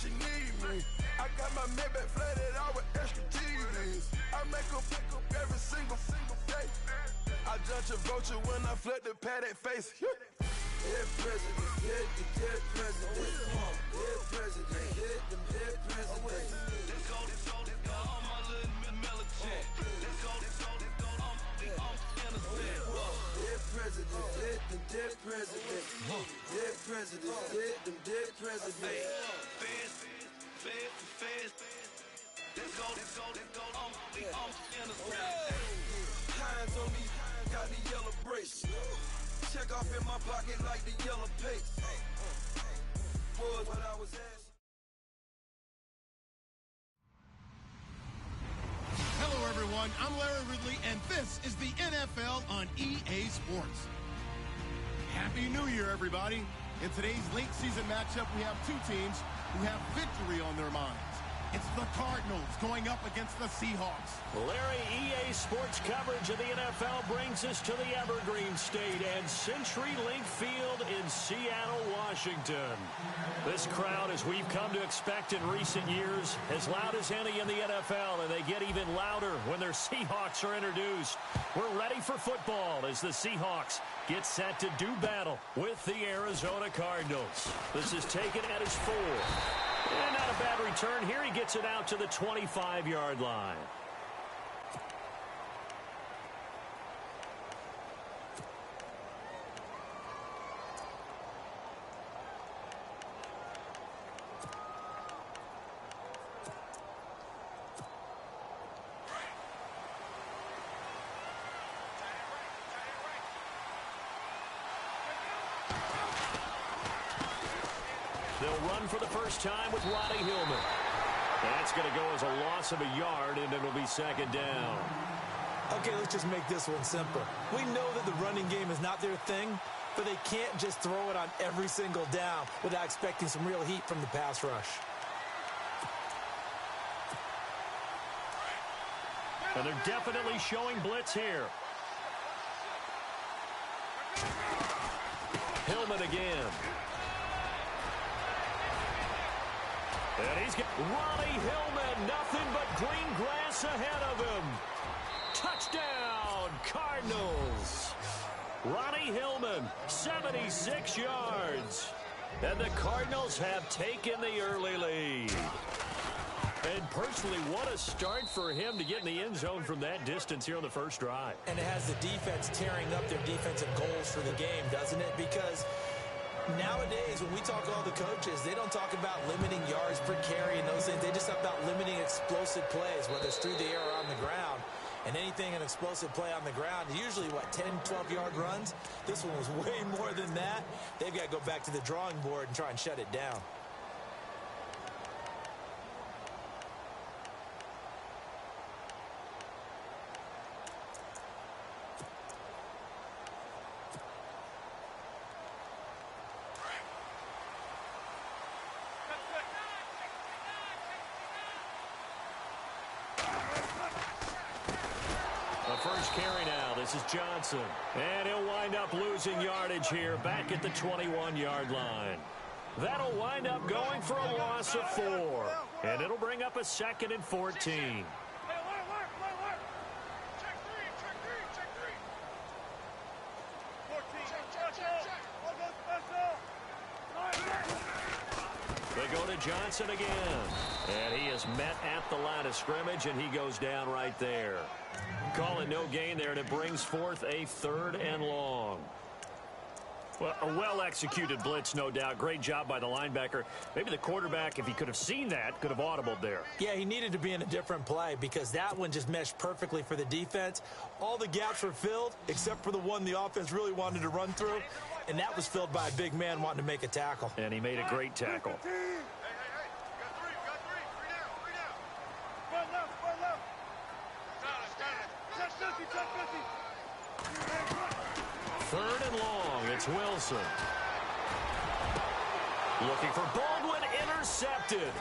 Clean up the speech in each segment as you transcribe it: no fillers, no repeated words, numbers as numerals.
she need me. I got my Maybach flooded out with extra TVs. I make her pick up every single day. I judge a vulture when I flip the paddock face. Dead president, hit the dead president. Dead president, hit them dead presidents. Let's go, all my little militant. Let's go, I'm innocent. Dead president, hit them dead presidents. Dead president, hit them dead presidents. Feds. Let's go, I'm innocent. Hands on me, got the yellow brace. Check off in my pocket like the yellow paste. Was what I was asking. Hello, everyone. I'm Larry Ridley, and this is the NFL on EA Sports. Happy New Year, everybody. In today's late season matchup, we have two teams who have victory on their minds. It's the Cardinals going up against the Seahawks. Larry, EA Sports coverage of the NFL brings us to the Evergreen State and CenturyLink Field in Seattle, Washington. This crowd, as we've come to expect in recent years, as loud as any in the NFL, and they get even louder when their Seahawks are introduced. We're ready for football as the Seahawks get set to do battle with the Arizona Cardinals. This is taken at his 4. And not a bad return here. He gets it out to the 25-yard line. They'll run for the first time with Roddy Hillman. That's going to go as a loss of a yard, and it'll be second down. Okay, let's just make this one simple. We know that the running game is not their thing, but they can't just throw it on every single down without expecting some real heat from the pass rush. And they're definitely showing blitz here. Hillman again. And he's got Ronnie Hillman, nothing but green grass ahead of him. Touchdown, Cardinals. Ronnie Hillman, 76 yards. And the Cardinals have taken the early lead. And personally, what a start for him to get in the end zone from that distance here on the first drive. And it has the defense tearing up their defensive goals for the game, doesn't it? Because nowadays, when we talk to all the coaches, they don't talk about limiting yards per carry and those things. They just talk about limiting explosive plays, whether it's through the air or on the ground. And anything an explosive play on the ground, usually, 10, 12-yard runs? This one was way more than that. They've got to go back to the drawing board and try and shut it down. First carry now. This is Johnson. And he'll wind up losing yardage here back at the 21-yard line. That'll wind up going for a loss of 4. And it'll bring up a 2nd and 14. They go to Johnson again. And he is met at the line of scrimmage, and he goes down right there. Call it no gain there, and it brings forth a 3rd and long. Well, a well-executed blitz, no doubt. Great job by the linebacker. Maybe the quarterback, if he could have seen that, could have audibled there. Yeah, he needed to be in a different play because that one just meshed perfectly for the defense. All the gaps were filled except for the one the offense really wanted to run through, and that was filled by a big man wanting to make a tackle. And he made a great tackle. Third and long, it's Wilson. Looking for Baldwin, intercepted.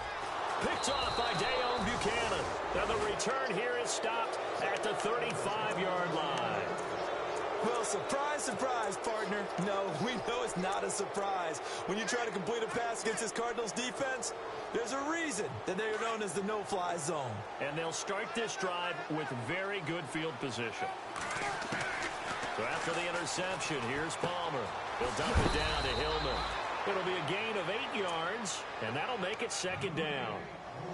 Picked off by Dayon Buchanan. Now the return here is stopped at the 35-yard line. Well, surprise, surprise, partner. No, we know it's not a surprise. When you try to complete a pass against this Cardinals defense, there's a reason that they are known as the no-fly zone. And they'll start this drive with very good field position. So after the interception, here's Palmer. He'll dump it down to Hillman. It'll be a gain of 8 yards, and that'll make it second down.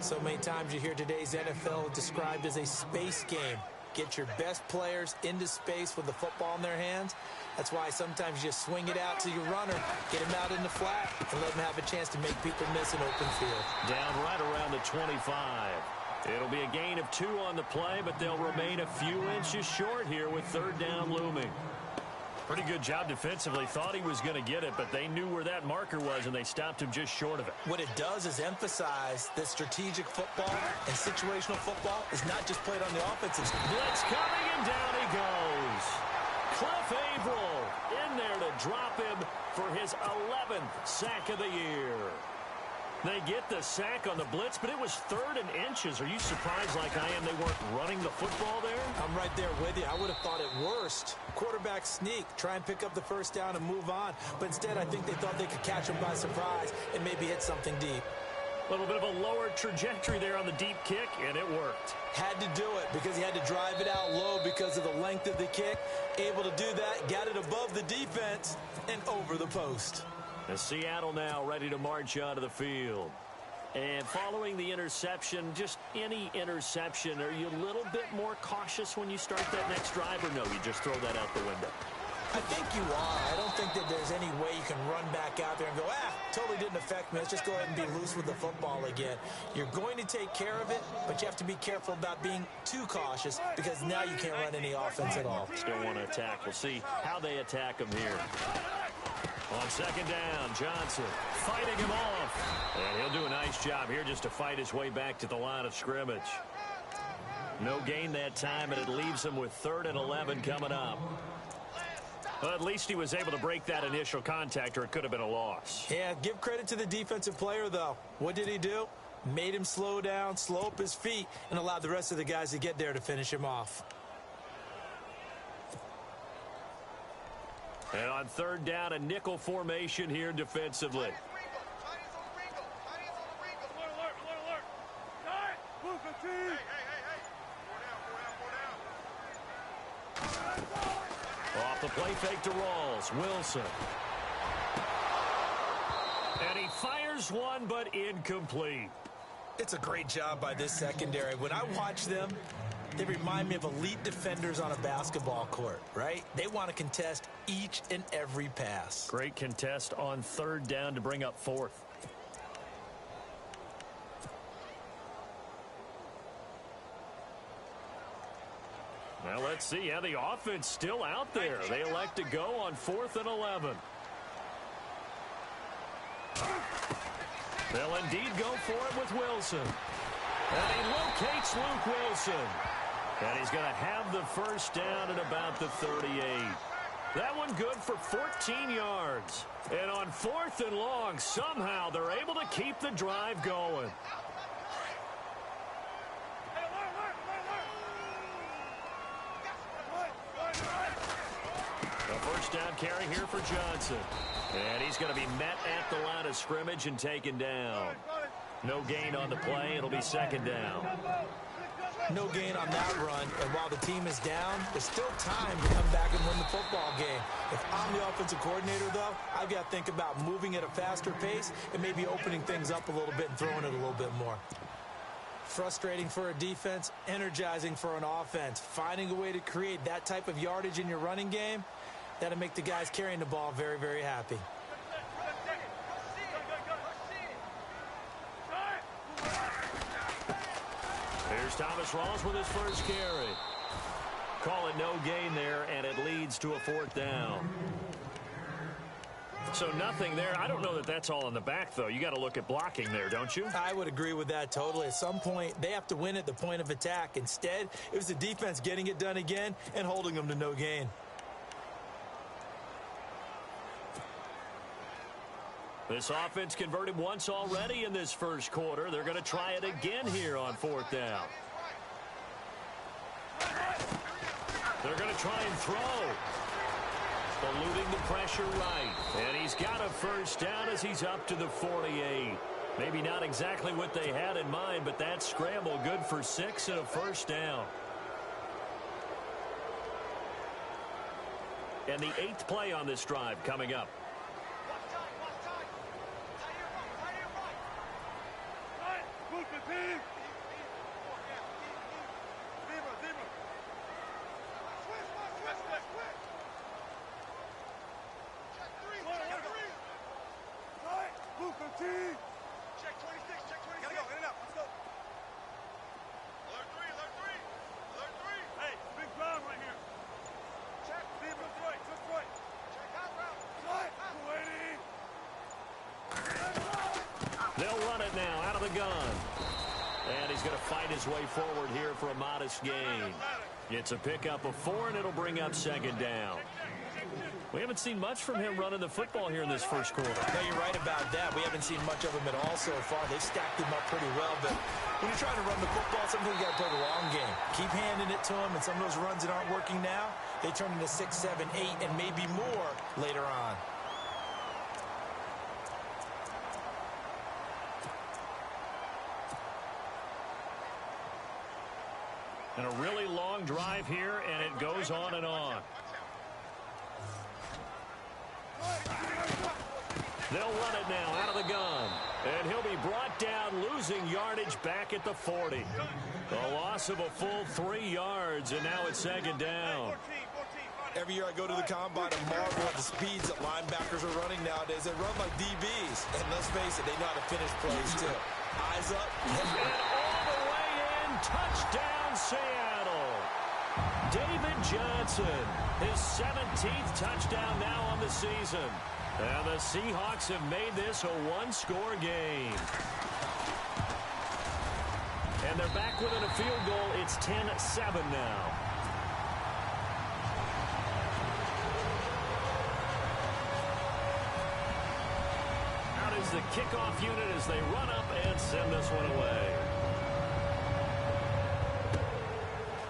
So many times you hear today's NFL described as a space game. Get your best players into space with the football in their hands. That's why sometimes you just swing it out to your runner, get him out in the flat, and let him have a chance to make people miss an open field. Down right around the 25. It'll be a gain of 2 on the play, but they'll remain a few inches short here with third down looming. Pretty good job defensively. Thought he was going to get it, but they knew where that marker was, and they stopped him just short of it. What it does is emphasize that strategic football and situational football is not just played on the offensive side. Blitz coming, and down he goes. Cliff Averill in there to drop him for his 11th sack of the year. They get the sack on the blitz, but it was 3rd and inches. Are you surprised like I am they weren't running the football there? I'm right there with you. I would have thought at worst, quarterback sneak, try and pick up the first down and move on. But instead, I think they thought they could catch him by surprise and maybe hit something deep. A little bit of a lower trajectory there on the deep kick, and it worked. Had to do it because he had to drive it out low because of the length of the kick. Able to do that, got it above the defense and over the post. And Seattle now ready to march onto the field. And following the interception, just any interception, are you a little bit more cautious when you start that next drive, or no, you just throw that out the window? I think you are. I don't think that there's any way you can run back out there and go, totally didn't affect me. Let's just go ahead and be loose with the football again. You're going to take care of it, but you have to be careful about being too cautious because now you can't run any offense at all. Still want to attack. We'll see how they attack him here. On second down, Johnson fighting him off. And he'll do a nice job here just to fight his way back to the line of scrimmage. No gain that time, and it leaves him with 3rd and 11 coming up. Well, at least he was able to break that initial contact, or it could have been a loss. Yeah, give credit to the defensive player, though. What did he do? Made him slow down, slow up his feet, and allowed the rest of the guys to get there to finish him off. And on 3rd down, a nickel formation here defensively. Off the play fake to Rawls. Wilson. And he fires one, but incomplete. It's a great job by this secondary. When I watch them, they remind me of elite defenders on a basketball court, right? They want to contest each and every pass. Great contest on 3rd down to bring up 4th. Now let's see. Yeah, the offense still out there. They elect to go on 4th and 11. They'll indeed go for it with Wilson. And he locates Luke Wilson. And he's going to have the first down at about the 38. That one good for 14 yards. And on 4th and long, somehow they're able to keep the drive going. A first down carry here for Johnson. And he's going to be met at the line of scrimmage and taken down. No gain on the play. It'll be second down. No gain on that run, and while the team is down, there's still time to come back and win the football game. If I'm the offensive coordinator, though, I've got to think about moving at a faster pace and maybe opening things up a little bit and throwing it a little bit more. Frustrating for a defense, energizing for an offense. Finding a way to create that type of yardage in your running game, that'll make the guys carrying the ball very, very happy. Here's Thomas Rawls with his first carry. Call it no gain there, and it leads to a 4th down. So nothing there. I don't know that that's all in the back, though. You got to look at blocking there, don't you? I would agree with that totally. At some point, they have to win at the point of attack. Instead, it was the defense getting it done again and holding them to no gain. This offense converted once already in this first quarter. They're going to try it again here on 4th down. They're going to try and throw. eluding the pressure right. And he's got a first down as he's up to the 48. Maybe not exactly what they had in mind, but that scramble good for 6 and a first down. And the 8th play on this drive coming up. Check 26, check 26. Gotta go, in and out, let's go. Alert 3, alert 3. Alert 3. Hey, big ground right here. Check, leave it right, just right. Check out route. Right, 280. They'll run it now out of the gun. And he's going to fight his way forward here for a modest gain. It's a pickup of 4, and it'll bring up second down. We haven't seen much from him running the football here in this first quarter. No, you're right about that. We haven't seen much of him at all so far. They've stacked him up pretty well, but when you're trying to run the football, sometimes you got to play the long game. Keep handing it to him, and some of those runs that aren't working now, they turn into 6, 7, 8, and maybe more later on. And a really long drive here, and it goes on and on. They'll run it now out of the gun. And he'll be brought down, losing yardage back at the 40. A loss of a full 3 yards, and now it's second down. Every year I go to the combine and marvel at the speeds that linebackers are running nowadays. They run like DBs. And let's face it, they know how to finish plays, too. Eyes up. And all the way in, touchdown Seattle. David Johnson, his 17th touchdown now on the season. And the Seahawks have made this a one-score game. And they're back within a field goal. It's 10-7 now. Out is the kickoff unit as they run up and send this one away.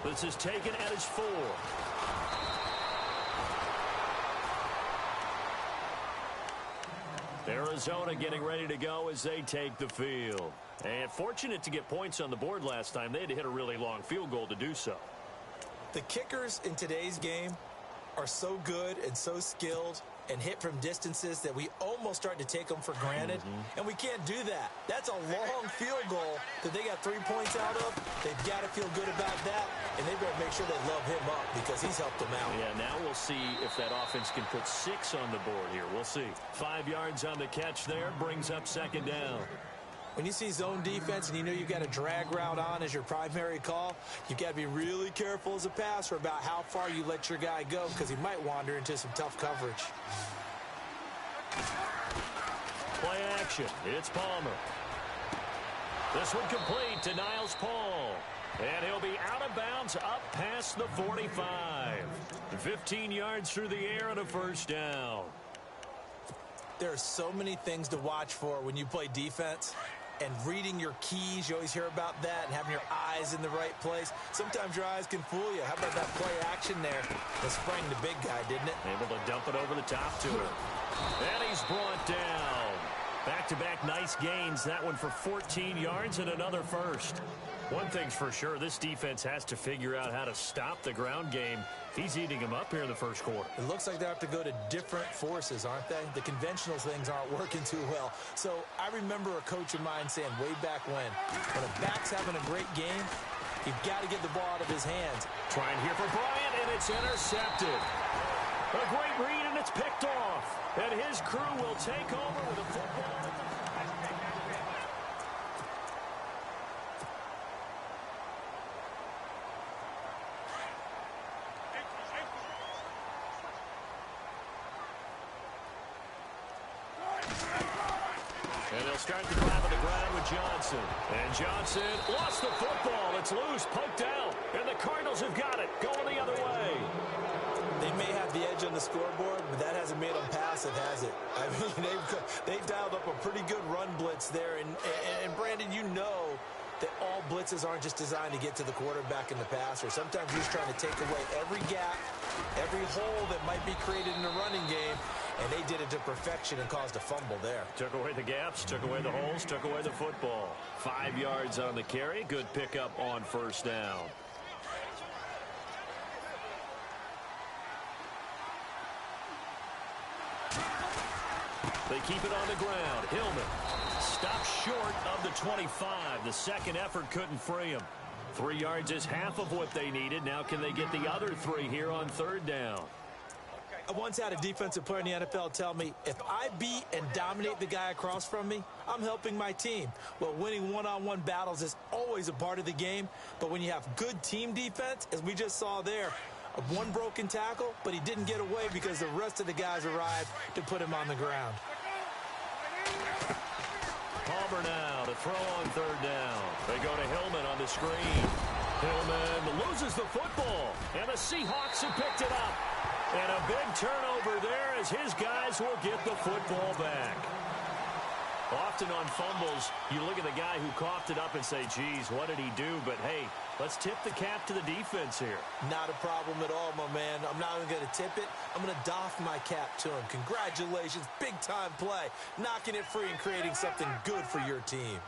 This is taken at his 4. Arizona getting ready to go as they take the field. And fortunate to get points on the board last time. They had to hit a really long field goal to do so. The kickers in today's game are so good and so skilled and hit from distances that we almost start to take them for granted. And we can't do that. That's a long field goal that they got 3 points out of. They've got to feel good about that, and they better make sure they love him up because he's helped them out. Yeah, now we'll see if that offense can put 6 on the board here. We'll see. 5 yards on the catch there, brings up second down. When you see zone defense and you know you've got a drag route on as your primary call, you've got to be really careful as a passer about how far you let your guy go because he might wander into some tough coverage. Play action. It's Palmer. This one complete to Niles Paul. And he'll be out of bounds up past the 45. 15 yards through the air and a first down. There are so many things to watch for when you play defense. And reading your keys, you always hear about that, and having your eyes in the right place. Sometimes your eyes can fool you. How about that play action there? That sprang the big guy, didn't it? Able to dump it over the top to him. And he's brought down. Back-to-back nice gains. That one for 14 yards and another first. One thing's for sure, this defense has to figure out how to stop the ground game. He's eating him up here in the first quarter. It looks like they have to go to different forces, aren't they? The conventional things aren't working too well. So I remember a coach of mine saying way back when a back's having a great game, you've got to get the ball out of his hands. Trying here for Bryant, and it's intercepted. A great read, and it's picked off. And his crew will take over with a football. And they'll start the drive on the ground with Johnson. And Johnson lost the football. It's loose, poked out. And the Cardinals have got it, going the other way. They may have the edge on the scoreboard, but that hasn't made them passive, has it? I mean, they've dialed up a pretty good run blitz there. And Brandon, you know that all blitzes aren't just designed to get to the quarterback in the passer. Sometimes you're just trying to take away every gap, every hole that might be created in the running game, and they did it to perfection and caused a fumble there. Took away the gaps, took away the holes, took away the football. 5 yards on the carry. Good pickup on first down. They keep it on the ground. Hillman stops short of the 25. The second effort couldn't free him. 3 yards is half of what they needed. Now can they get the other 3 here on third down? I once had a defensive player in the NFL tell me, if I beat and dominate the guy across from me, I'm helping my team. Well, winning one-on-one battles is always a part of the game, but when you have good team defense, as we just saw there, one broken tackle, but he didn't get away because the rest of the guys arrived to put him on the ground. Palmer now to throw on third down. They go to Hillman on the screen. Hillman loses the football, and the Seahawks have picked it up. And a big turnover there as his guys will get the football back. Often on fumbles, you look at the guy who coughed it up and say, geez, what did he do? But, hey, let's tip the cap to the defense here. Not a problem at all, my man. I'm not even going to tip it. I'm going to doff my cap to him. Congratulations, big-time play. Knocking it free and creating something good for your team.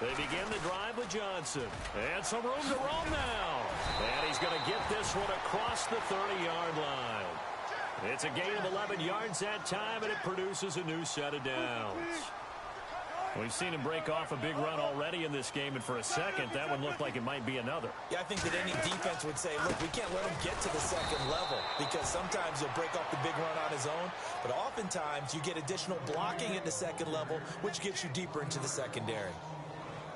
They begin the drive with Johnson. And some room to roam now. And he's going to get this one across the 30-yard line. It's a gain of 11 yards that time, and it produces a new set of downs. We've seen him break off a big run already in this game, and for a second, that one looked like it might be another. Yeah, I think that any defense would say, look, we can't let him get to the second level, because sometimes he'll break off the big run on his own, but oftentimes you get additional blocking at the second level, which gets you deeper into the secondary.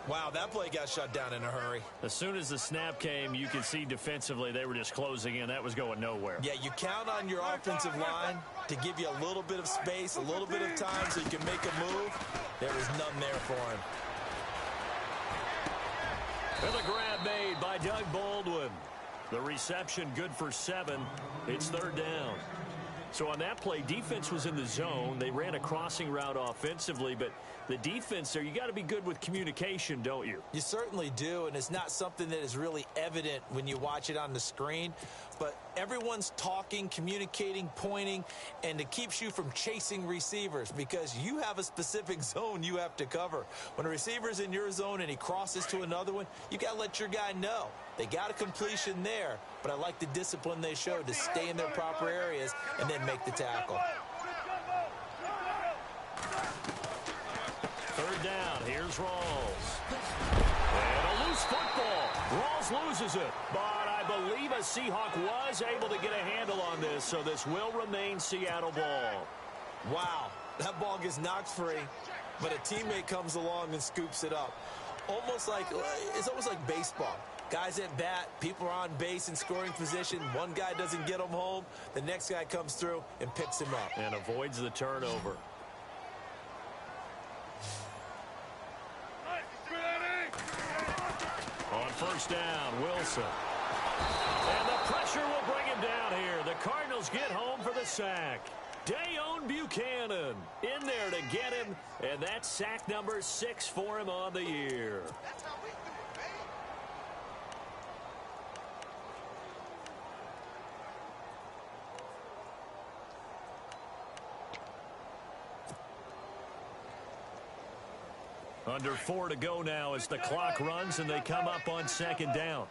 Wow, that play got shut down in a hurry. As soon as the snap came, you could see defensively they were just closing in. That was going nowhere. Yeah, you count on your offensive line to give you a little bit of space, a little bit of time so you can make a move. There was none there for him. And the grab made by Doug Baldwin. The reception good for 7. It's third down. So on that play, defense was in the zone. They ran a crossing route offensively, but the defense there, you got to be good with communication, don't you? You certainly do, and it's not something that is really evident when you watch it on the screen. But everyone's talking, communicating, pointing, and it keeps you from chasing receivers because you have a specific zone you have to cover. When a receiver's in your zone and he crosses to another one, you got to let your guy know. They got a completion there, but I like the discipline they showed to stay in their proper areas and then make the tackle. Third down, here's Rawls. And a loose football. Rawls loses it, but I believe a Seahawk was able to get a handle on this, so this will remain Seattle ball. Wow, that ball gets knocked free, but a teammate comes along and scoops it up. It's almost like baseball. Guys at bat, people are on base in scoring position. One guy doesn't get him home. The next guy comes through and picks him up. And avoids the turnover. On first down, Wilson. And the pressure will bring him down here. The Cardinals get home for the sack. Dayon Buchanan in there to get him. And that's sack number 6 for him on the year. Under 4 to go now as the clock runs and they come up on second down.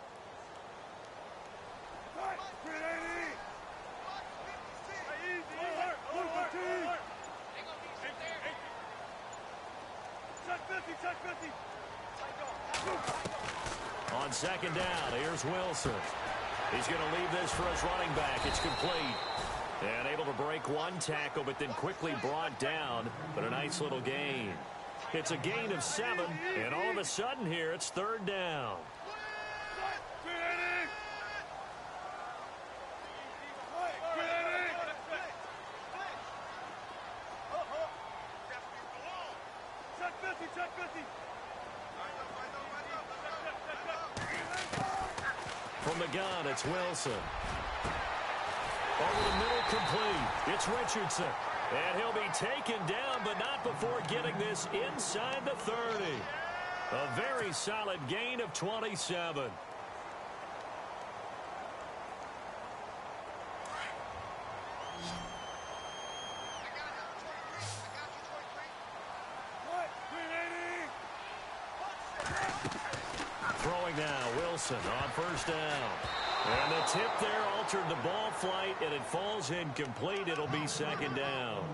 On second down, here's Wilson. He's going to leave this for his running back. It's complete. And able to break one tackle, but then quickly brought down. But a nice little gain. It's a gain of 7, and all of a sudden here, it's third down. From the gun, it's Wilson. Over the middle, complete. It's Richardson. And he'll be taken down, but not before getting this inside the 30. A very solid gain of 27. Throwing now, Wilson on first down. And the tip there altered the ball flight, and it falls incomplete. It'll be second down.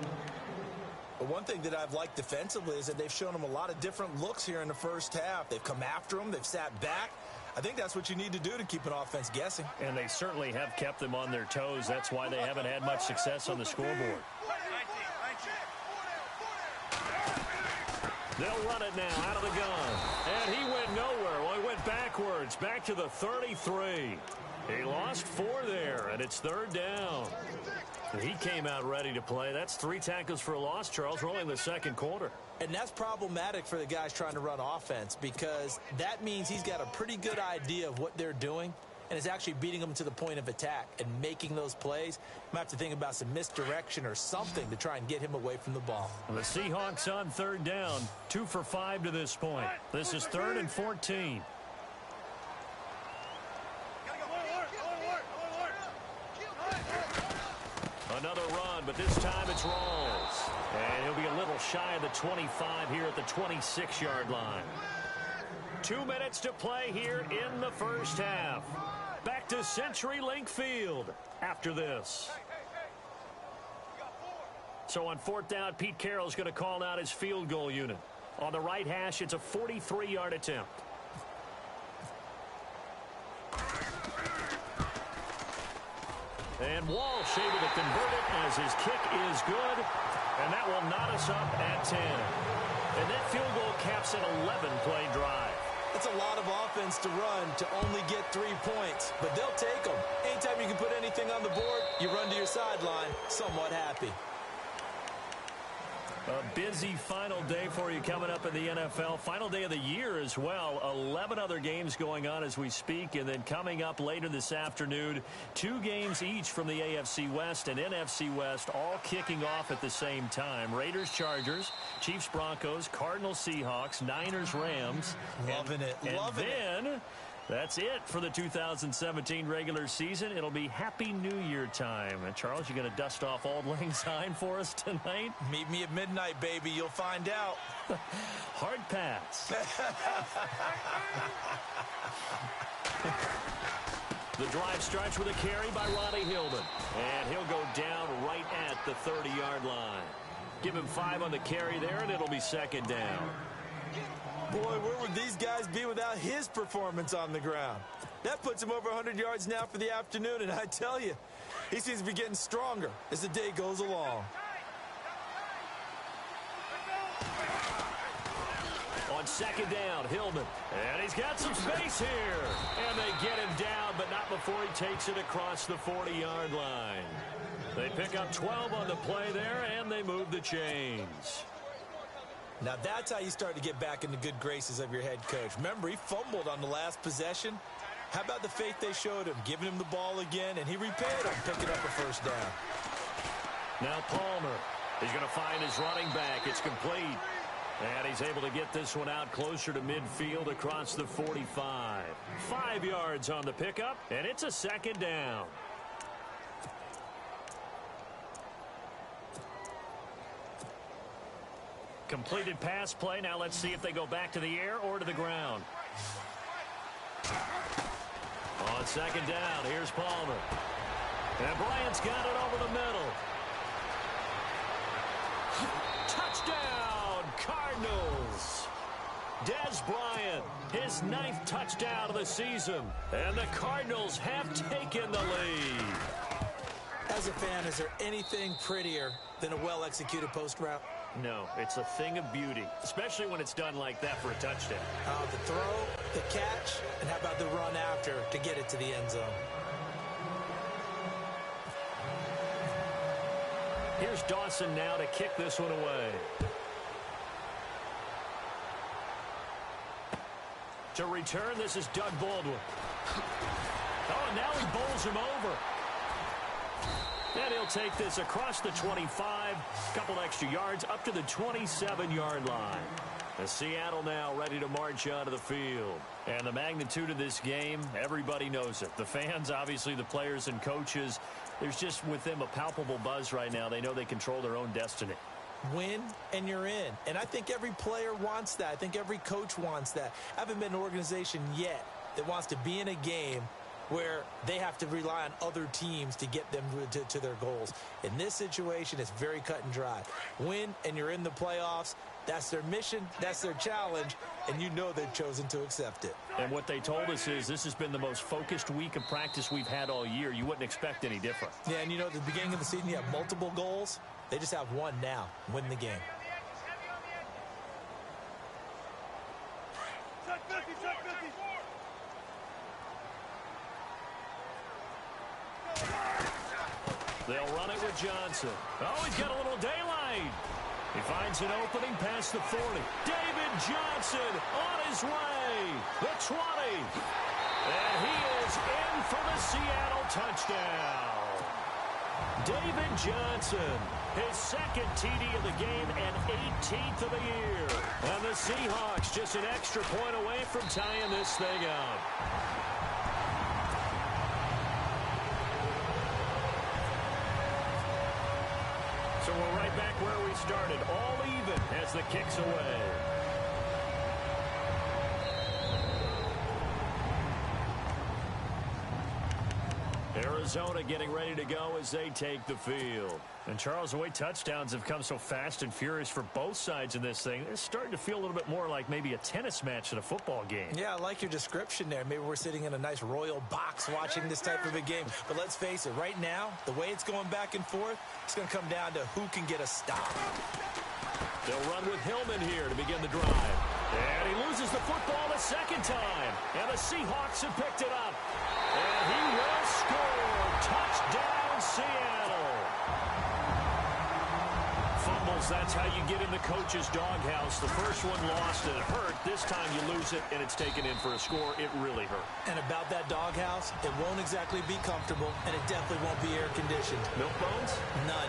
But one thing that I've liked defensively is that they've shown them a lot of different looks here in the first half. They've come after them. They've sat back. I think that's what you need to do to keep an offense guessing. And they certainly have kept them on their toes. That's why they haven't had much success on the scoreboard. They'll run it now out of the gun. And he went nowhere. Well, he went backwards, back to the 33. He lost 4 there, and it's third down. He came out ready to play. That's 3 tackles for a loss, Charles. We're only in the second quarter. And that's problematic for the guys trying to run offense because that means he's got a pretty good idea of what they're doing and is actually beating them to the point of attack and making those plays. You might have to think about some misdirection or something to try and get him away from the ball. The Seahawks on third down, 2 for 5 to this point. This is 3rd and 14. Another run, but this time it's Rawls. And he'll be a little shy of the 25 here at the 26-yard line. 2 minutes to play here in the first half. Back to CenturyLink Field after this. So on 4th down, Pete Carroll's going to call out his field goal unit. On the right hash, it's a 43-yard attempt. And Walsh able to convert it as his kick is good. And that will knot us up at 10. And that field goal caps an 11-play drive. That's a lot of offense to run to only get 3 points, but they'll take them. Anytime you can put anything on the board, you run to your sideline somewhat happy. A busy final day for you coming up in the NFL. Final day of the year as well. 11 other games going on as we speak. And then coming up later this afternoon, 2 games each from the AFC West and NFC West, all kicking off at the same time. Raiders, Chargers, Chiefs, Broncos, Cardinals, Seahawks, Niners, Rams. Loving it. Loving it. That's it for the 2017 regular season. It'll be Happy New Year time. And Charles, you going to dust off Auld Lang Syne for us tonight? Meet me at midnight, baby. You'll find out. Hard pass. The drive starts with a carry by Ronnie Hillman. And he'll go down right at the 30-yard line. Give him 5 on the carry there, and it'll be second down. Boy, where would these guys be without his performance on the ground? That puts him over 100 yards now for the afternoon, and I tell you, he seems to be getting stronger as the day goes along. On second down, Hillman. And he's got some space here. And they get him down, but not before he takes it across the 40-yard line. They pick up 12 on the play there, and they move the chains. Now that's how you start to get back in the good graces of your head coach. Remember, he fumbled on the last possession. How about the faith they showed him, giving him the ball again, and he repaid him, picking up a first down. Now Palmer. He's going to find his running back. It's complete. And he's able to get this one out closer to midfield across the 45. 5 yards on the pickup, and it's a second down. Completed pass play. Now let's see if they go back to the air or to the ground. On second down, here's Palmer. And Bryant's got it over the middle. Touchdown, Cardinals. Dez Bryant, his 9th touchdown of the season. And the Cardinals have taken the lead. As a fan, is there anything prettier than a well-executed post route? No, it's a thing of beauty, especially when it's done like that for a touchdown. The throw, the catch, and how about the run after to get it to the end zone? Here's Dawson now to kick this one away. To return, this is Doug Baldwin. Oh, and now he bowls him over. And he'll take this across the 25, a couple extra yards, up to the 27-yard line. And Seattle now ready to march onto the field. And the magnitude of this game, everybody knows it. The fans, obviously the players and coaches, there's just with them a palpable buzz right now. They know they control their own destiny. Win and you're in. And I think every player wants that. I think every coach wants that. I haven't been an organization yet that wants to be in a game where they have to rely on other teams to get them to their goals. In this situation, it's very cut and dry. Win and you're in the playoffs. That's their mission, that's their challenge, and you know they've chosen to accept it. And what they told us is this has been the most focused week of practice we've had all year. You wouldn't expect any different. Yeah, and you know, at the beginning of the season, you have multiple goals. They just have one now, win the game. They'll run it with Johnson. Oh, he's got a little daylight. He finds an opening past the 40. David Johnson on his way. The 20. And he is in for the Seattle touchdown. David Johnson, his second TD of the game and 18th of the year. And the Seahawks just an extra point away from tying this thing up. So we're right back where we started, all even as the kick's away. Arizona getting ready to go as they take the field. And, Charles, the way touchdowns have come so fast and furious for both sides in this thing, it's starting to feel a little bit more like maybe a tennis match than a football game. Yeah, I like your description there. Maybe we're sitting in a nice royal box watching this type of a game. But let's face it, right now, the way it's going back and forth, it's going to come down to who can get a stop. They'll run with Hillman here to begin the drive. And he loses the football the second time. And the Seahawks have picked it up. And he will score. Touchdown, Seattle. Fumbles, that's how you get in the coach's doghouse. The first one lost and it hurt. This time you lose it and it's taken in for a score. It really hurt. And about that doghouse, it won't exactly be comfortable, and it definitely won't be air-conditioned. Milk bones? None.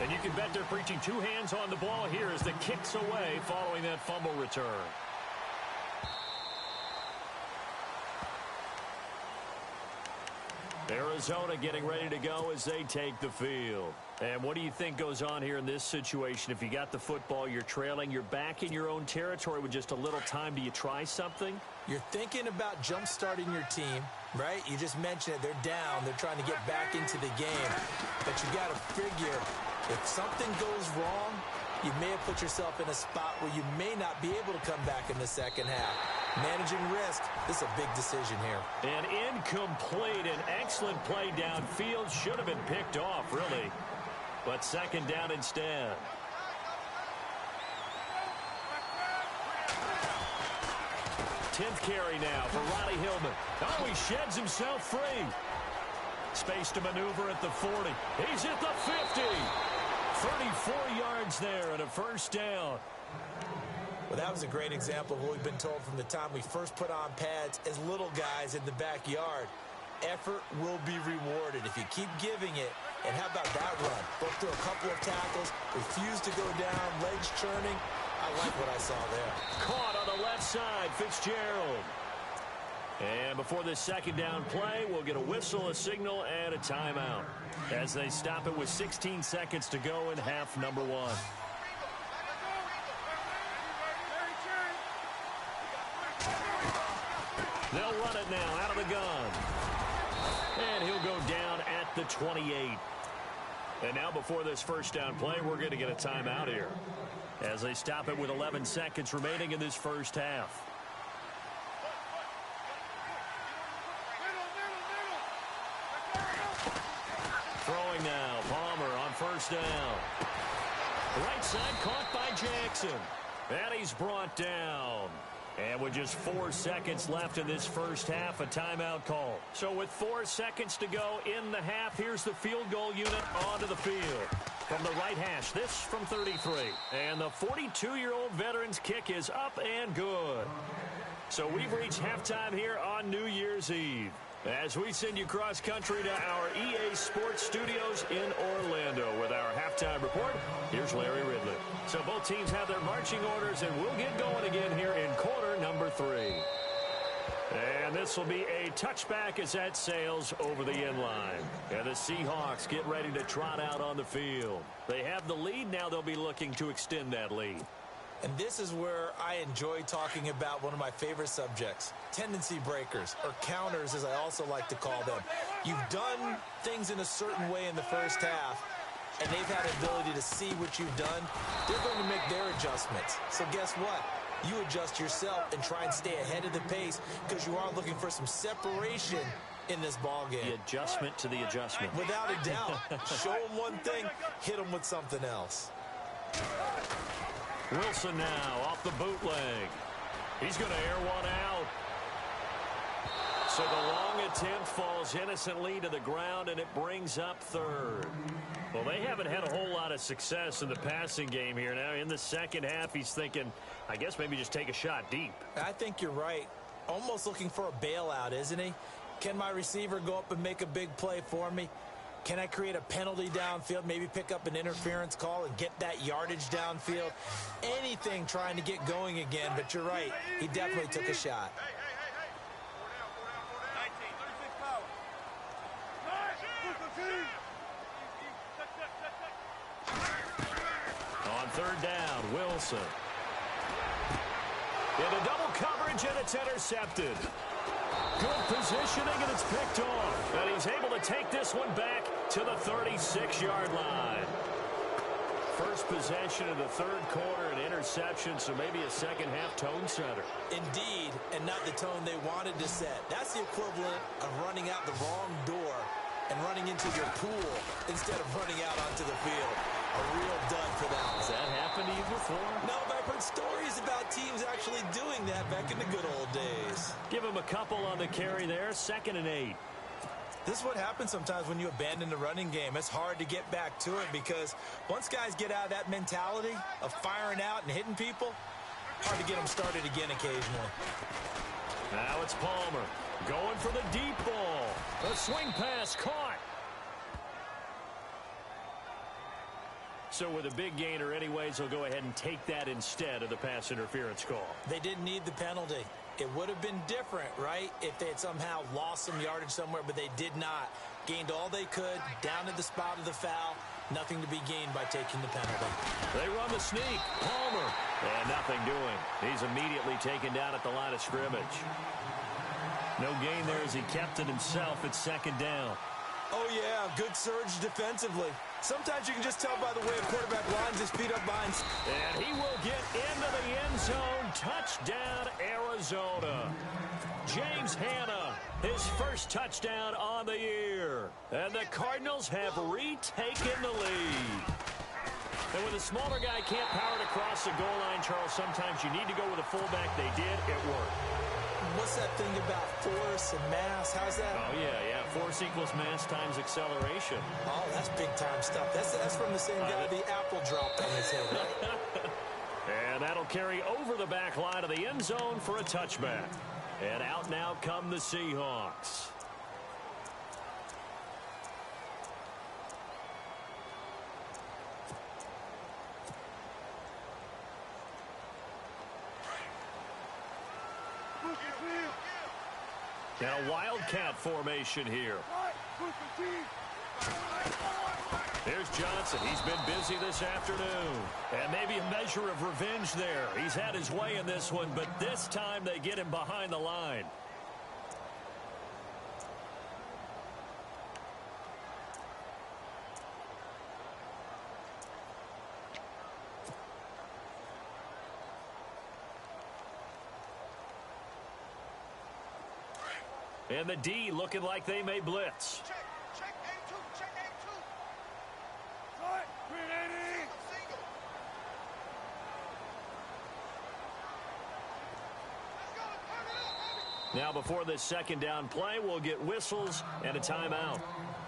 And you can bet they're preaching two hands on the ball here as the kick's away following that fumble return. Arizona getting ready to go as they take the field. And what do you think goes on here in this situation? If you got the football, you're trailing, you're back in your own territory with just a little time. Do you try something? You're thinking about jump-starting your team, right? You just mentioned it. They're down. They're trying to get back into the game. But you got to figure, if something goes wrong, you may have put yourself in a spot where you may not be able to come back in the second half. Managing risk, this is a big decision here. An incomplete, an excellent play downfield. Should have been picked off, really. But second down instead. Tenth carry now for Ronnie Hillman. Oh, he sheds himself free. Space to maneuver at the 40. He's at the 50. 34 yards there and a first down. Well, that was a great example of what we've been told from the time we first put on pads as little guys in the backyard. Effort will be rewarded if you keep giving it. And how about that run? Broke through a couple of tackles, refused to go down, legs churning. I like what I saw there. Caught on the left side, Fitzgerald. And before this second down play, we'll get a whistle, a signal, and a timeout as they stop it with 16 seconds to go in half number one. They'll run it now out of the gun. And he'll go down at the 28. And now before this first down play, we're going to get a timeout here as they stop it with 11 seconds remaining in this first half. Throwing now, Palmer on first down. Right side caught by Jackson. And he's brought down. And with just 4 seconds left in this first half, a timeout call. So with 4 seconds to go in the half, here's the field goal unit onto the field. From the right hash, this from 33. And the 42-year-old veteran's kick is up and good. So we've reached halftime here on New Year's Eve. As we send you cross-country to our EA Sports Studios in Orlando with our halftime report, here's Larry Ridley. So both teams have their marching orders, and we'll get going again here in quarter number 3. And this will be a touchback as that sails over the end line. And the Seahawks get ready to trot out on the field. They have the lead. Now they'll be looking to extend that lead. And this is where I enjoy talking about one of my favorite subjects, tendency breakers, or counters as I also like to call them. You've done things in a certain way in the first half, and they've had the ability to see what you've done. They're going to make their adjustments. So guess what? You adjust yourself and try and stay ahead of the pace because you are looking for some separation in this ball game. The adjustment to the adjustment. Without a doubt. Show them one thing, hit them with something else. Wilson now off the bootleg. He's going to air one out. So the long attempt falls innocently to the ground, and it brings up third. Well, they haven't had a whole lot of success in the passing game here. Now, in the second half, he's thinking, I guess maybe just take a shot deep. I think you're right. Almost looking for a bailout, isn't he? Can my receiver go up and make a big play for me? Can I create a penalty downfield, maybe pick up an interference call and get that yardage downfield? Anything trying to get going again, but you're right. He definitely took a shot. On third down, Wilson. Into double coverage, and it's intercepted. Good positioning, and it's picked off. And he's able to take this one back to the 36-yard line. First possession of the third quarter, an interception, so maybe a second-half tone setter. Indeed, and not the tone they wanted to set. That's the equivalent of running out the wrong door and running into your pool instead of running out onto the field. A real dud for that one. Has that happened to you before? No, but I've heard stories about teams actually doing that back in the good old days. Give him a couple on the carry there, 2nd and 8. This is what happens sometimes when you abandon the running game. It's hard to get back to it because once guys get out of that mentality of firing out and hitting people, hard to get them started again occasionally. Now it's Palmer going for the deep ball. The swing pass caught. So with a big gainer anyways, they'll go ahead and take that instead of the pass interference call. They didn't need the penalty. It would have been different, right, if they had somehow lost some yardage somewhere, but they did not. Gained all they could, down at the spot of the foul. Nothing to be gained by taking the penalty. They run the sneak. Palmer. And nothing doing. He's immediately taken down at the line of scrimmage. No gain there as he kept it himself at 2nd down. Oh, yeah, good surge defensively. Sometimes you can just tell by the way a quarterback lines his feet up behind. And he will get into the end zone. Touchdown, Arizona. James Hanna, his first touchdown on the year. And the Cardinals have retaken the lead. And when the smaller guy can't power it across the goal line, Charles, sometimes you need to go with a fullback. They did. It worked. What's that thing about force and mass? How's that? Oh, yeah. Force equals mass times acceleration. Oh, that's big-time stuff. That's from the same guy the apple dropped on his head, right? And that'll carry over the back line of the end zone for a touchback. And out now come the Seahawks. And a wildcat formation here. Here's Johnson. He's been busy this afternoon. And maybe a measure of revenge there. He's had his way in this one, but this time they get him behind the line. And the D looking like they may blitz. Check A2, check A2. Right, 380. Single. Let's go, turn it up, baby. Now before this 2nd down play, we'll get whistles and a timeout.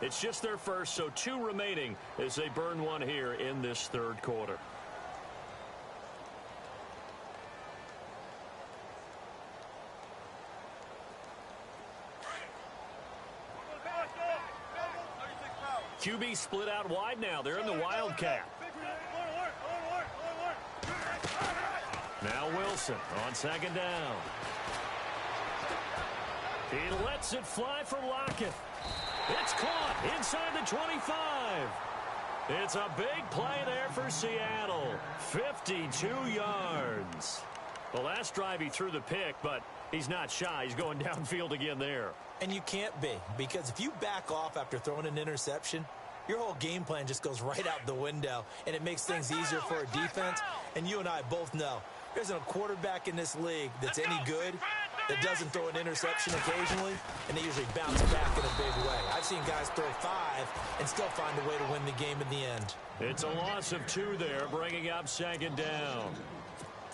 It's just their first, so 2 remaining as they burn one here in this third quarter. QB split out wide now. They're in the Wildcat. Now Wilson on second down. He lets it fly for Lockett. It's caught inside the 25. It's a big play there for Seattle. 52 yards. The last drive he threw the pick, but he's not shy. He's going downfield again there. And you can't be, because if you back off after throwing an interception, your whole game plan just goes right out the window, and it makes things easier for a defense. And you and I both know there isn't a quarterback in this league that's any good that doesn't throw an interception occasionally, and they usually bounce back in a big way. I've seen guys throw 5 and still find a way to win the game in the end. It's a loss of 2 there, bringing up second down.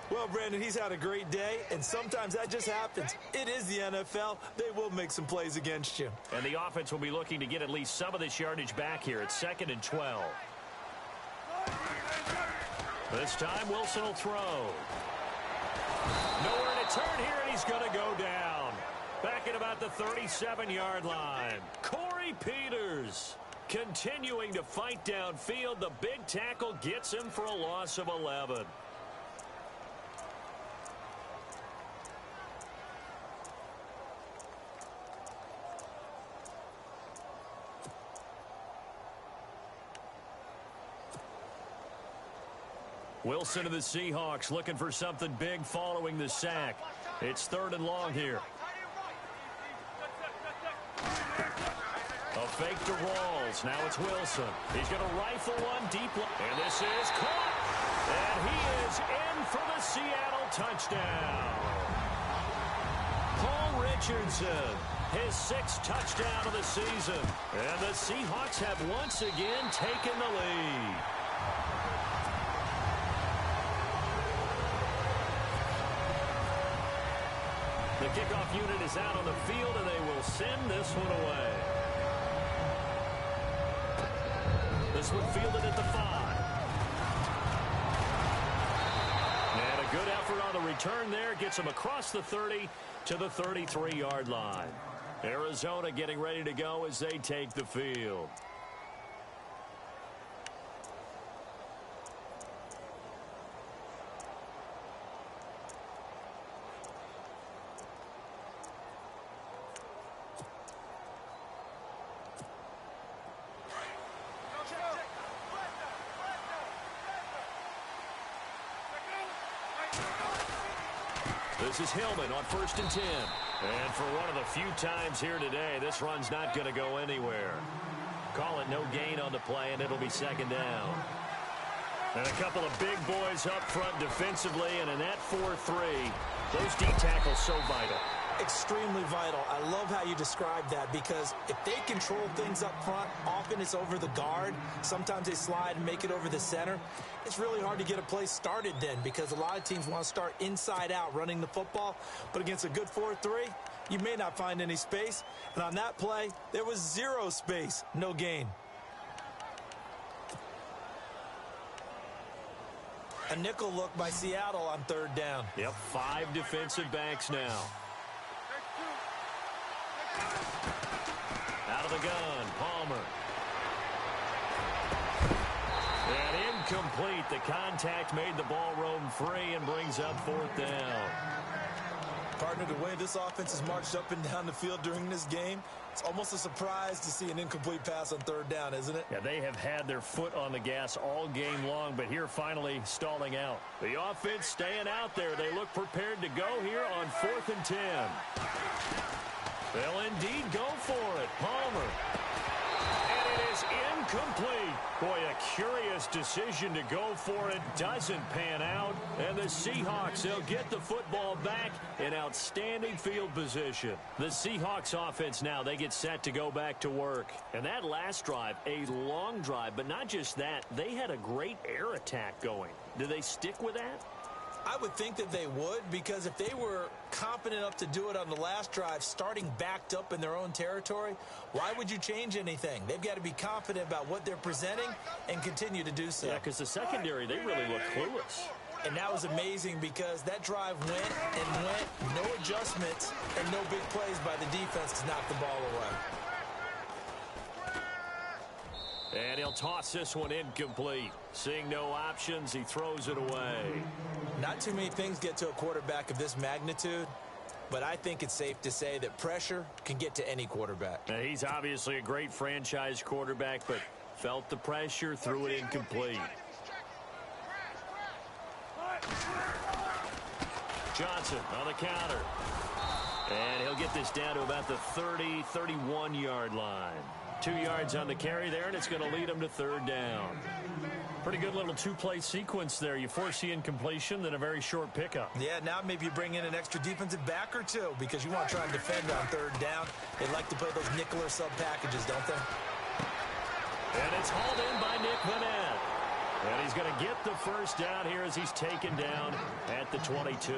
Well, Brandon, he's had a great day, and sometimes that just happens. It is the NFL. They will make some plays against you. And the offense will be looking to get at least some of this yardage back here. It's 2nd and 12. This time, Wilson will throw. Nowhere to turn here, and he's going to go down. Back at about the 37-yard line. Corey Peters continuing to fight downfield. The big tackle gets him for a loss of 11. Wilson of the Seahawks looking for something big following the sack. It's 3rd and long here. A fake to Rawls. Now it's Wilson. He's going to rifle one deep. And this is caught. And he is in for the Seattle touchdown. Paul Richardson, his 6th touchdown of the season. And the Seahawks have once again taken the lead. The kickoff unit is out on the field, and they will send this one away. This one fielded at the 5. And a good effort on the return there. Gets him across the 30 to the 33-yard line. Arizona getting ready to go as they take the field. This is Hillman on 1st and 10. And for one of the few times here today, this run's not going to go anywhere. Call it no gain on the play, and it'll be 2nd down. And a couple of big boys up front defensively, and in that 4-3, those D tackles so vital. Extremely vital. I love how you described that, because if they control things up front, often it's over the guard. Sometimes they slide and make it over the center. It's really hard to get a play started then, because a lot of teams want to start inside out running the football. But against a good 4-3, you may not find any space. And on that play, there was 0 space. No gain. A nickel look by Seattle on 3rd down. Yep, 5 defensive backs now. Out of the gun, Palmer. And incomplete. The contact made the ball roam free and brings up 4th down. Partner, the way this offense has marched up and down the field during this game, it's almost a surprise to see an incomplete pass on 3rd down, isn't it? Yeah, they have had their foot on the gas all game long, but here finally stalling out. The offense staying out there. They look prepared to go here on 4th and 10. They'll indeed go for it. Palmer. And it is incomplete. Boy, a curious decision to go for it. Doesn't pan out. And the Seahawks, they'll get the football back in outstanding field position. The Seahawks offense now, they get set to go back to work. And that last drive, a long drive, but not just that. They had a great air attack going. Do they stick with that? I would think that they would, because if they were confident enough to do it on the last drive, starting backed up in their own territory, why would you change anything? They've got to be confident about what they're presenting and continue to do so. Yeah, because the secondary, they really look clueless. And that was amazing because that drive went and went, no adjustments and no big plays by the defense to knock the ball away. And he'll toss this one incomplete. Seeing no options, he throws it away. Not too many things get to a quarterback of this magnitude, but I think it's safe to say that pressure can get to any quarterback. Now, he's obviously a great franchise quarterback, but felt the pressure, threw it incomplete. Johnson on the counter. And he'll get this down to about the 30, 31-yard line. 2 yards on the carry there, and it's going to lead him to third down. Pretty good little two-play sequence there. You force the incompletion, then a very short pickup. Yeah, now maybe you bring in an extra defensive back or two because you want to try and defend on third down. They like to play those nickel or sub packages, don't they? And it's hauled in by Nick Vanette. And he's going to get the first down here as he's taken down at the 22.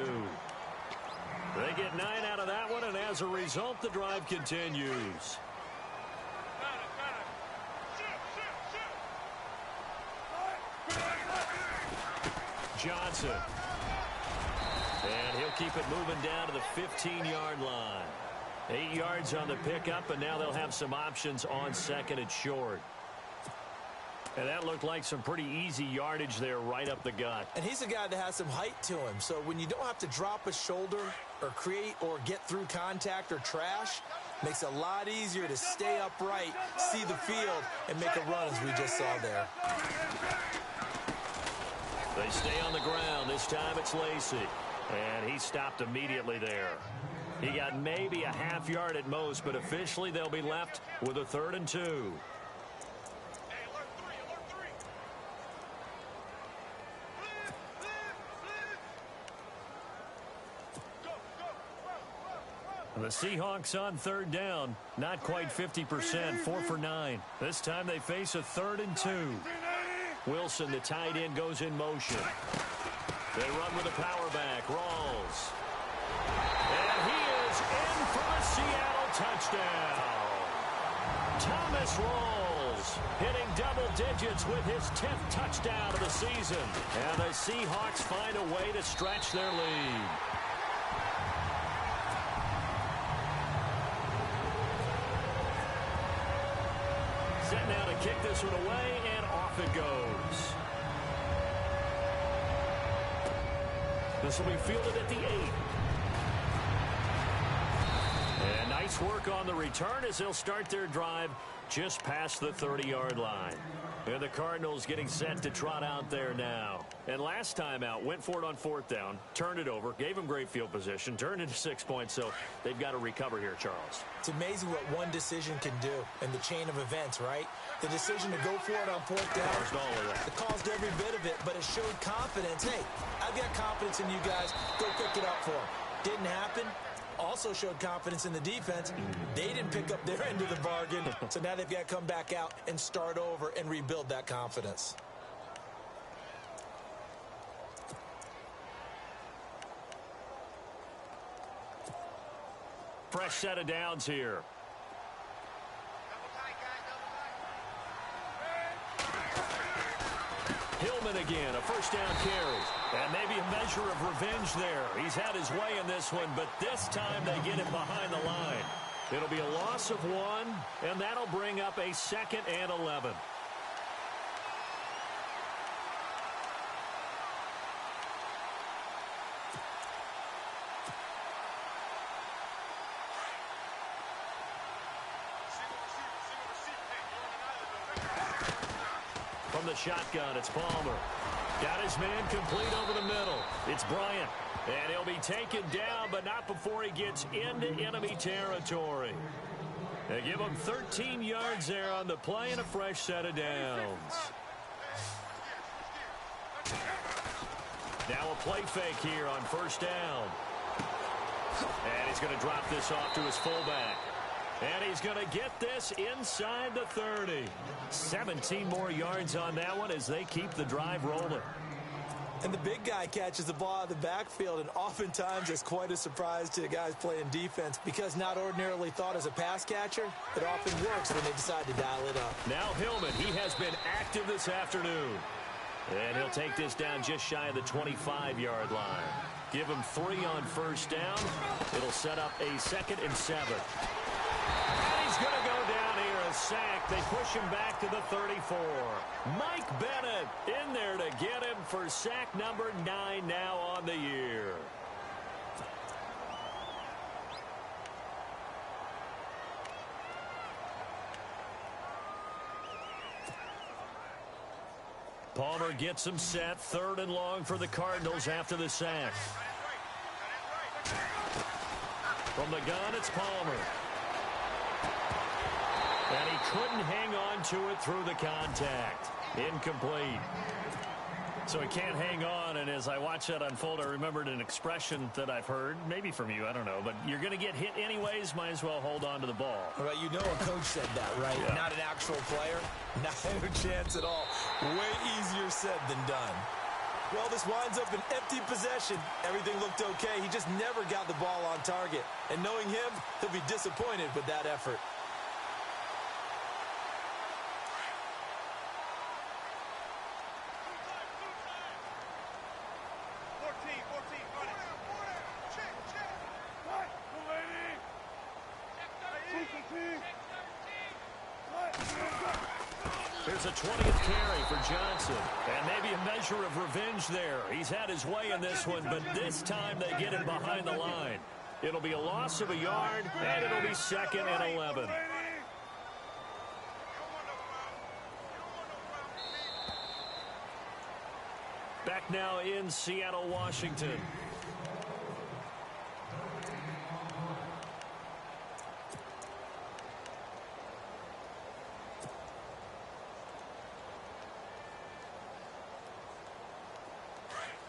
They get 9 out of that one, and as a result, the drive continues. Johnson. And he'll keep it moving down to the 15-yard line. 8 yards on the pickup, and now they'll have some options on second and short. And that looked like some pretty easy yardage there right up the gut. And he's a guy that has some height to him. So when you don't have to drop a shoulder or create or get through contact or trash, makes it a lot easier to stay upright, see the field, and make a run as we just saw there. They stay on the ground. This time it's Lacey. And he stopped immediately there. He got maybe a half yard at most, but officially they'll be left with a 3rd and 2. The Seahawks on third down. Not quite 50%. 4 for 9. This time they face a 3rd and 2. Wilson, the tight end, goes in motion. They run with a power back. Rawls. And he is in for a Seattle touchdown. Thomas Rawls hitting double digits with his 10th touchdown of the season. And the Seahawks find a way to stretch their lead. Set now to kick this one away, and off it goes. This will be fielded at the 8. And nice work on the return as they'll start their drive just past the 30-yard line. And the Cardinals getting set to trot out there now. And last time out, went for it on 4th down, turned it over, gave them great field position, turned into 6 points, so they've got to recover here, Charles. It's amazing what one decision can do in the chain of events, right? The decision to go for it on 4th down, Caused all of that. it caused every bit of it, but it showed confidence. Hey, I've got confidence in you guys. Go pick it up for them. Didn't happen. Also showed confidence in the defense. They didn't pick up their end of the bargain, so now they've got to come back out and start over and rebuild that confidence. Fresh set of downs here. Hillman again, a first down carry. And maybe a measure of revenge there. He's had his way in this one, but this time they get him behind the line. It'll be a loss of 1, and that'll bring up a 2nd and 11. From the shotgun, it's Palmer. Got his man complete over the middle. It's Bryant. And he'll be taken down, but not before he gets into enemy territory. They give him 13 yards there on the play and a fresh set of downs. Now a play fake here on 1st down. And he's going to drop this off to his fullback. And he's going to get this inside the 30. 17 more yards on that one as they keep the drive rolling. And the big guy catches the ball out of the backfield, and oftentimes it's quite a surprise to the guys playing defense because not ordinarily thought as a pass catcher, it often works when they decide to dial it up. Now Hillman, he has been active this afternoon. And he'll take this down just shy of the 25-yard line. Give him 3 on first down. It'll set up a 2nd and 7. And he's going to go down here, a sack. They push him back to the 34. Mike Bennett in there to get him for sack number 9 now on the year. Palmer gets him set. 3rd and long for the Cardinals after the sack. From the gun, it's Palmer. And he couldn't hang on to it through the contact. Incomplete. So he can't hang on, and as I watch that unfold, I remembered an expression that I've heard, maybe from you, I don't know, but you're going to get hit anyways, might as well hold on to the ball. Well, you know a coach said that, right? Yeah. Not an actual player. Not a chance at all. Way easier said than done. Well, this winds up an empty possession. Everything looked okay. He just never got the ball on target. And knowing him, he'll be disappointed with that effort. Here's a 20th carry for Johnson. And maybe a measure of revenge there. He's had his way in this one, but this time they get him behind the line. It'll be a loss of a yard, and it'll be 2nd and 11. Back now in Seattle, Washington.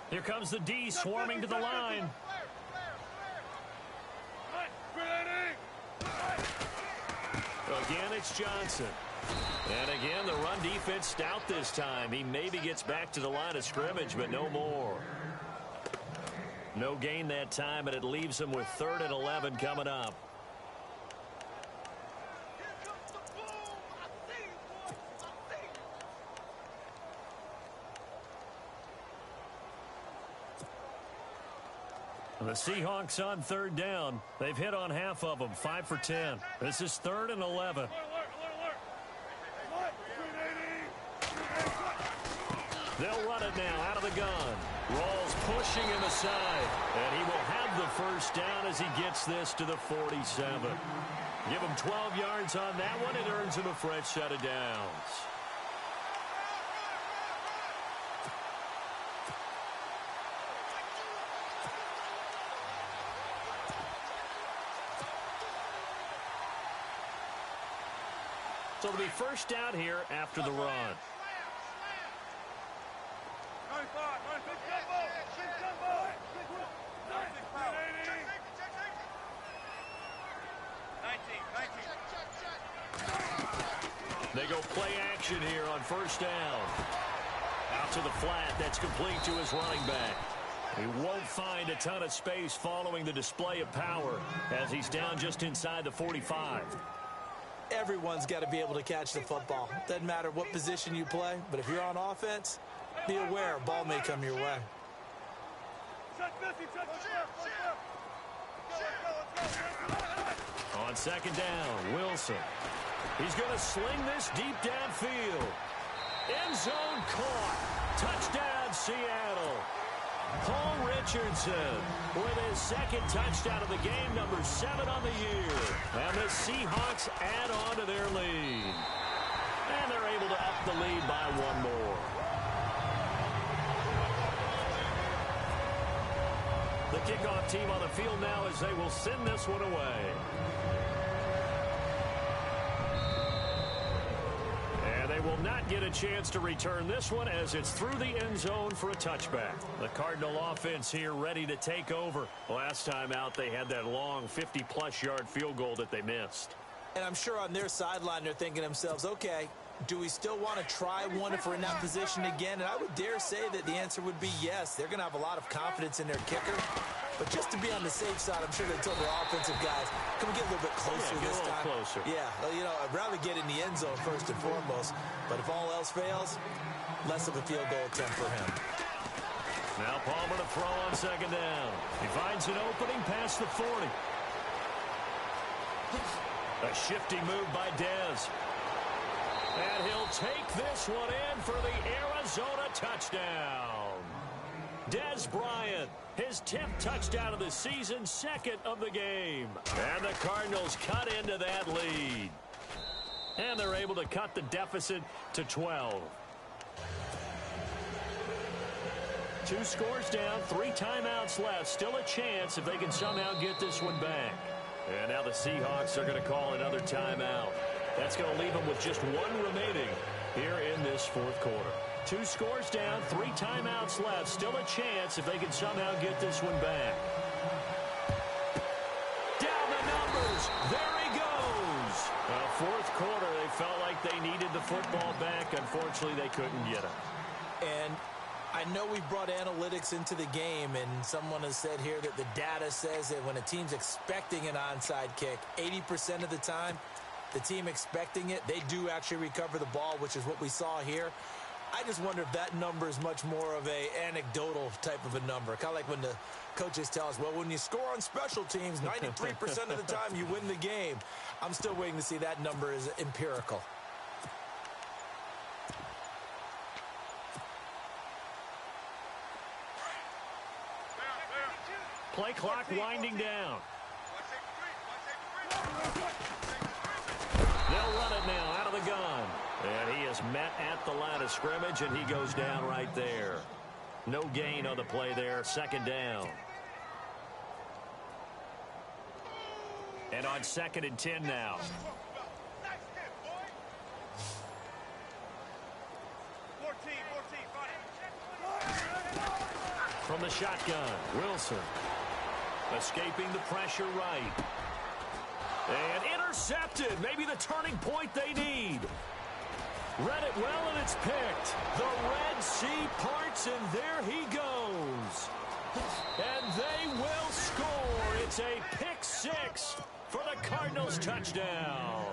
Here comes the D swarming to the line. Again, it's Johnson. And again, the run defense stout this time. He maybe gets back to the line of scrimmage, but no more. No gain that time, and it leaves him with 3rd and 11 coming up. The Seahawks on 3rd down. They've hit on half of them, 5 for 10. This is 3rd and 11. They'll run it now out of the gun. Rawls pushing him aside, and he will have the first down as he gets this to the 47. Give him 12 yards on that one. It earns him a fresh set of downs. So it'll be first down here after the run. They go play action here on first down. Out to the flat. That's complete to his running back. He won't find a ton of space following the display of power as he's down just inside the 45. Everyone's got to be able to catch the football. Doesn't matter what position you play, but if you're on offense, be aware a ball may come your way. On 2nd down, Wilson. He's going to sling this deep downfield. End zone caught. Touchdown, Seattle. Paul Richardson with his 2nd touchdown of the game, number 7 on the year. And the Seahawks add on to their lead. And they're able to up the lead by 1 more. The kickoff team on the field now as they will send this one away. They will not get a chance to return this one as it's through the end zone for a touchback. The Cardinal offense here ready to take over. Last time out, they had that long 50-plus yard field goal that they missed. And I'm sure on their sideline they're thinking to themselves, okay, Do we still want to try one if we're in that position again? And I would dare say that the answer would be yes. They're going to have a lot of confidence in their kicker. But just to be on the safe side, I'm sure they told their offensive guys, can we get a little bit closer this time? Closer. Yeah, well, you know, I'd rather get in the end zone first and foremost. But if all else fails, less of a field goal attempt for him. Now Palmer to throw on second down. He finds an opening past the 40. A shifty move by Dez. And he'll take this one in for the Arizona touchdown. Dez Bryant, his 10th touchdown of the season, 2nd of the game. And the Cardinals cut into that lead. And they're able to cut the deficit to 12. 2 scores down, 3 timeouts left. Still a chance if they can somehow get this one back. And now the Seahawks are going to call another timeout. That's going to leave them with just 1 remaining here in this 4th quarter. 2 scores down, 3 timeouts left. Still a chance if they can somehow get this one back. Down the numbers. There he goes. 4th quarter, they felt like they needed the football back. Unfortunately, they couldn't get it. And I know we brought analytics into the game, and someone has said here that the data says that when a team's expecting an onside kick, 80% of the time, the team expecting it, they do actually recover the ball, which is what we saw here. I just wonder if that number is much more of a anecdotal type of a number. Kind of like when the coaches tell us, well, when you score on special teams, 93% of the time you win the game. I'm still waiting to see that number is empirical. Play clock winding down. They'll run it now out of the gun. And he is met at the line of scrimmage, and he goes down right there. No gain on the play there. 2nd down. And on 2nd and 10 now. From the shotgun, Wilson. Escaping the pressure right. And intercepted. Maybe the turning point they need. Read it well, and it's picked. The Red Sea parts, and there he goes. And they will score. It's a pick 6 for the Cardinals touchdown.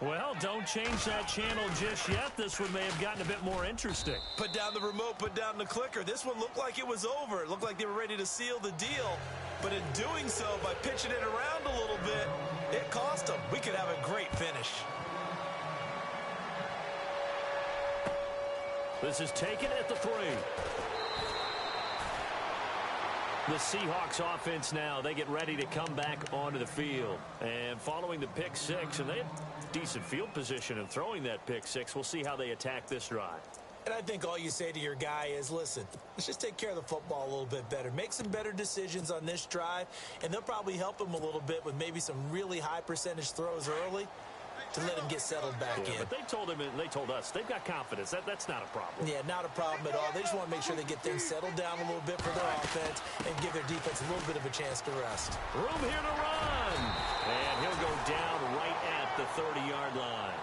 Well, don't change that channel just yet. This one may have gotten a bit more interesting. Put down the remote, put down the clicker. This one looked like it was over. It looked like they were ready to seal the deal. But in doing so, by pitching it around a little bit, it cost them. We could have a great finish. This is taken at the 3. The Seahawks offense now, they get ready to come back onto the field. And following the pick 6, and they have decent field position in throwing that pick 6. We'll see how they attack this drive. And I think all you say to your guy is, listen, let's just take care of the football a little bit better. Make some better decisions on this drive, and they'll probably help him a little bit with maybe some really high percentage throws early to let him get settled back in. But they told him, and they told us, they've got confidence. That's not a problem. Yeah, not a problem at all. They just want to make sure they get things settled down a little bit for their offense and give their defense a little bit of a chance to rest. Room here to run. And he'll go down right at the 30-yard line.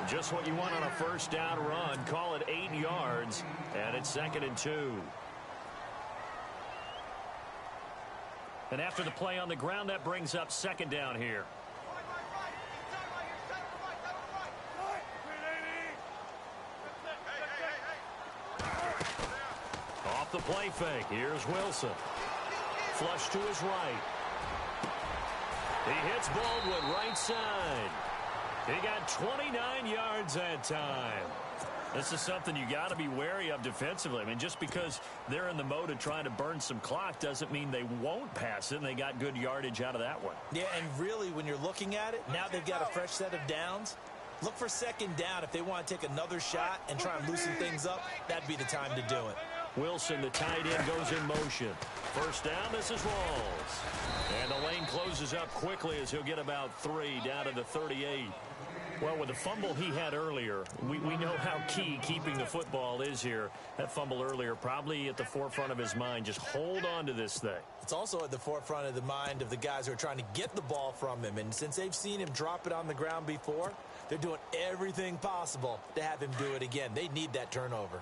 Just what you want on a 1st down run. Call it 8 yards, and it's 2nd and 2. And after the play on the ground, that brings up 2nd down here. Off the play fake. Here's Wilson. Flush to his right. He hits Baldwin right side. He got 29 yards that time. This is something you got to be wary of defensively. I mean, just because they're in the mode of trying to burn some clock doesn't mean they won't pass it, and they got good yardage out of that one. Yeah, and really, when you're looking at it, now they've got a fresh set of downs. Look for 2nd down. If they want to take another shot and try and loosen things up, that'd be the time to do it. Wilson, the tight end, goes in motion. 1st down, this is Rawls. And the lane closes up quickly as he'll get about 3 down to the 38. Well, with the fumble he had earlier, we know how key keeping the football is here. That fumble earlier probably at the forefront of his mind. Just hold on to this thing. It's also at the forefront of the mind of the guys who are trying to get the ball from him. And since they've seen him drop it on the ground before, They're doing everything possible to have him do it again. They need that turnover.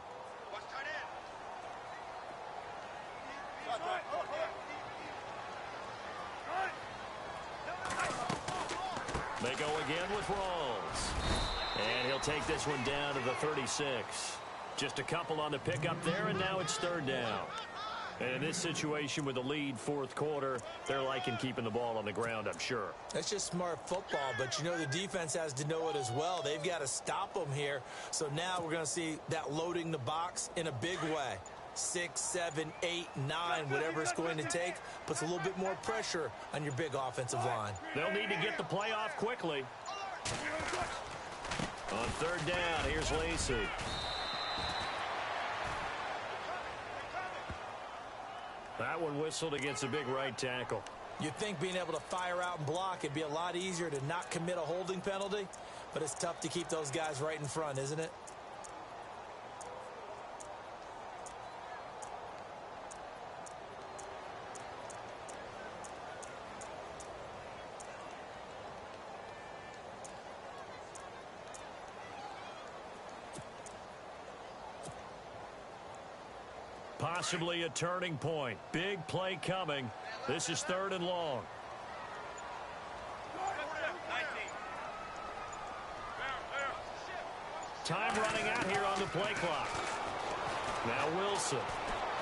They go again with Rawls. And he'll take this one down to the 36. Just a couple on the pickup there, and now it's third down. And in this situation with the lead fourth quarter, they're liking keeping the ball on the ground, I'm sure. That's just smart football, but you know the defense has to know it as well. They've got to stop them here. So now we're going to see that loading the box in a big way. 6, 7, 8, 9, whatever it's going to take, puts a little bit more pressure on your big offensive line. They'll need to get the play off quickly. On third down, here's Lacey. That one whistled against a big right tackle. You'd think being able to fire out and block, it'd be a lot easier to not commit a holding penalty, but it's tough to keep those guys right in front, isn't it? Possibly a turning point. Big play coming. This is third and long. Time running out here on the play clock. Now Wilson.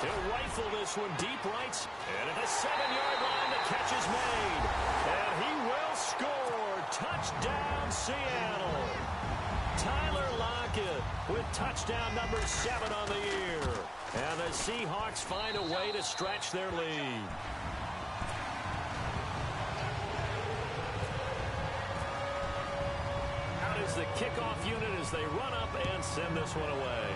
He'll rifle this one deep right. And at the 7-yard line, the catch is made. And he will score. Touchdown, Seattle. Tyler Lockett with touchdown number 7 on the year. And the Seahawks find a way to stretch their lead. Out is the kickoff unit as they run up and send this one away.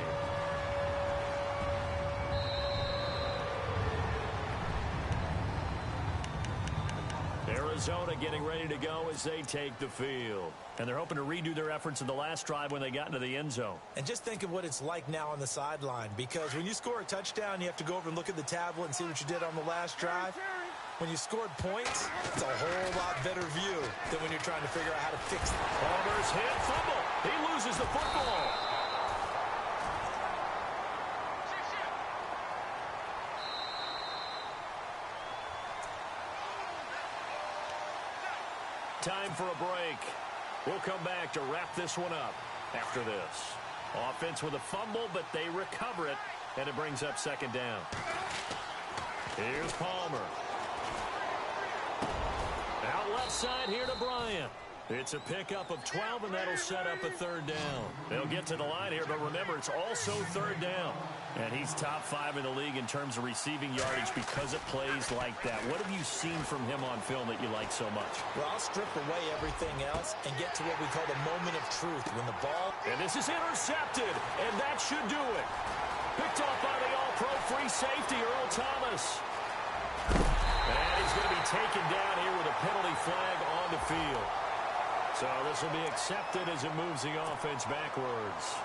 Arizona getting ready to go as they take the field. And they're hoping to redo their efforts in the last drive when they got into the end zone. And just think of what it's like now on the sideline, because when you score a touchdown, you have to go over and look at the tablet and see what you did on the last drive. When you scored points, it's a whole lot better view than when you're trying to figure out how to fix it. Palmer's hit, fumble. He loses the football. Time for a break. We'll come back to wrap this one up after this. Offense with a fumble, but they recover it, and it brings up second down. Here's Palmer. Out left side here to Bryant. It's a pickup of 12, and that'll set up a third down. They'll get to the line here, but remember, it's also third down. And he's top 5 in the league in terms of receiving yardage because it plays like that. What have you seen from him on film that you like so much? Well, I'll strip away everything else and get to what we call the moment of truth. When the ball... And this is intercepted, and that should do it. Picked off by the all-pro free safety, Earl Thomas. And he's going to be taken down here with a penalty flag on the field. So this will be accepted as it moves the offense backwards.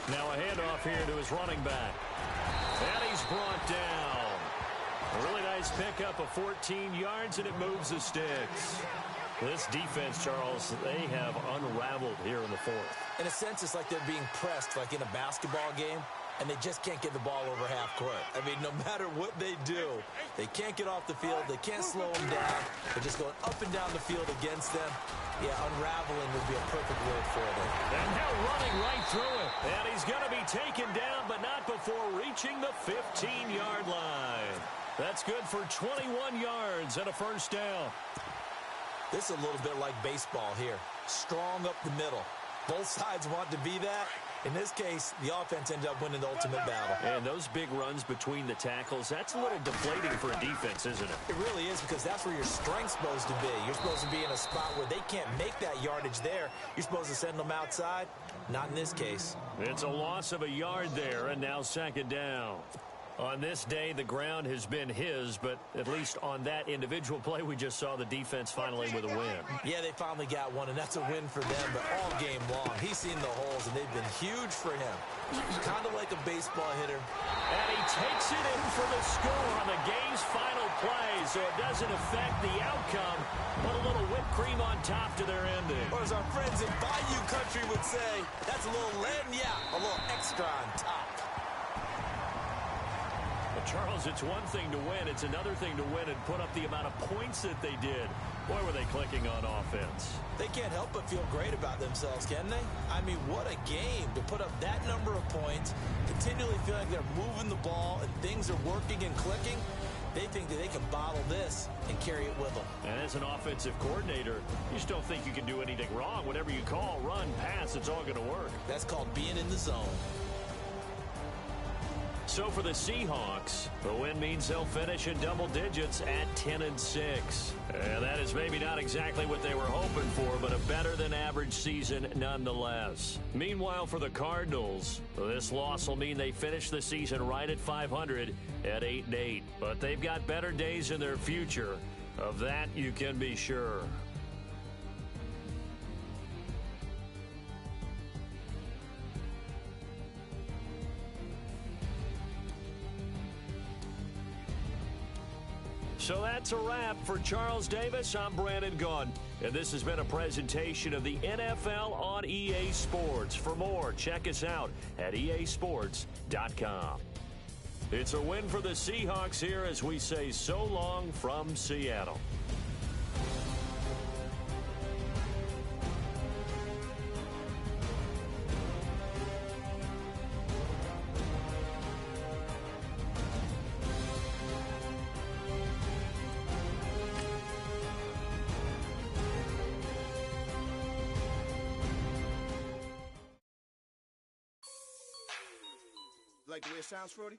Now a handoff here to his running back. And he's brought down. A really nice pickup of 14 yards, and it moves the sticks. This defense, Charles, they have unraveled here in the fourth. In a sense, it's like they're being pressed like in a basketball game, and they just can't get the ball over half court. I mean, no matter what they do, they can't get off the field. They can't slow them down. They're just going up and down the field against them. Yeah, unraveling would be a perfect word for them. And now running right through it. And he's going to be taken down, but not before reaching the 15-yard line. That's good for 21 yards and a first down. This is a little bit like baseball here. Strong up the middle. Both sides want to be that. In this case, the offense ended up winning the ultimate battle. And those big runs between the tackles, that's a little deflating for a defense, isn't it? It really is, because that's where your strength's supposed to be. You're supposed to be in a spot where they can't make that yardage there. You're supposed to send them outside. Not in this case. It's a loss of a yard there, and now second down. On this day, the ground has been his, but at least on that individual play, we just saw the defense finally with a win. Yeah, they finally got one, and that's a win for them, but all game long, he's seen the holes, and they've been huge for him. Kind of like a baseball hitter. And he takes it in for the score on the game's final play, so it doesn't affect the outcome, but a little whipped cream on top to their ending. Or as our friends in Bayou Country would say, that's a little a little extra on top. Well, Charles, it's one thing to win. It's another thing to win and put up the amount of points that they did. Boy, were they clicking on offense. They can't help but feel great about themselves, can they? I mean, what a game to put up that number of points, continually feel like they're moving the ball and things are working and clicking. They think that they can bottle this and carry it with them. And as an offensive coordinator, you just don't think you can do anything wrong. Whatever you call, run, pass, it's all going to work. That's called being in the zone. So for the Seahawks, the win means they'll finish in double digits at 10-6. And that is maybe not exactly what they were hoping for, but a better than average season nonetheless. Meanwhile, for the Cardinals, this loss will mean they finish the season right at 500 at 8-8. But they've got better days in their future. Of that, you can be sure. So that's a wrap. For Charles Davis, I'm Brandon Gunn, and this has been a presentation of the NFL on EA Sports. For more, check us out at easports.com. It's a win for the Seahawks here as we say so long from Seattle. Like the way it sounds, Frody?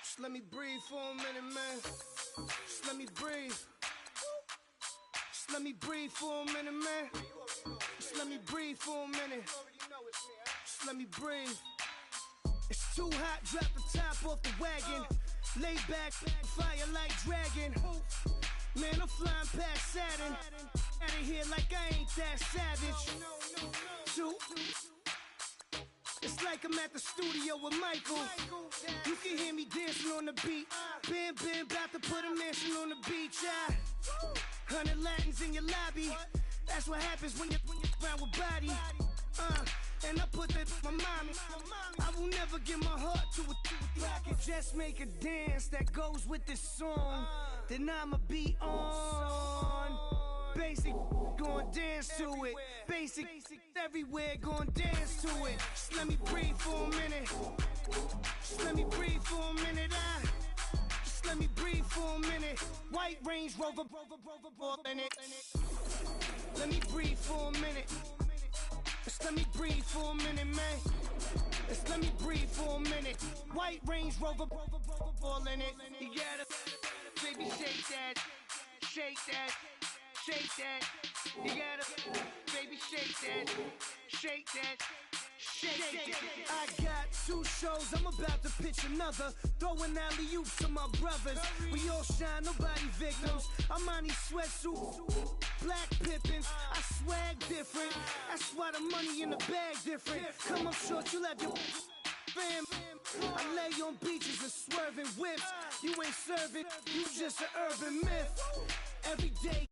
Just let me breathe for a minute, man. Just let me breathe. Just let me breathe for a minute, man. Just let me breathe for a minute. Just let me breathe. It's too hot, drop the top off the wagon. Lay back, fire like dragon. Man, I'm flying past Saturn. Out of here like I ain't that savage. Two. It's like I'm at the studio with Michael. You can hear me dancing on the beat. Bam, bam, about to put a mansion on the beach. 100 Latins in your lobby. That's what happens when you're around with body. And I put that in my mommy. I will never give my heart to a I can just make a dance that goes with this song. Then I'ma be on. Basic, gon' dance to it. Basic, everywhere, gon' dance to it. Just let me breathe for a minute. Just let me breathe for a minute. Just let me breathe for a minute. White Range Rover, in it. Let me breathe for a minute. Just let me breathe for a minute, man. Just let me breathe for a minute. White Range Rover, ball in it. You gotta, baby, shake that, shake that. Shake that, you gotta, baby, shake that, shake that, shake that. I got 2 shows, I'm about to pitch another. Throwing alley-oops to my brothers. We all shine, nobody victims. I'm on these sweatsuits, black Pippins. I swag different, that's why the money in the bag different. Come up short, you have your fam. I lay on beaches and swerving whips. You ain't serving, you just an urban myth. Every day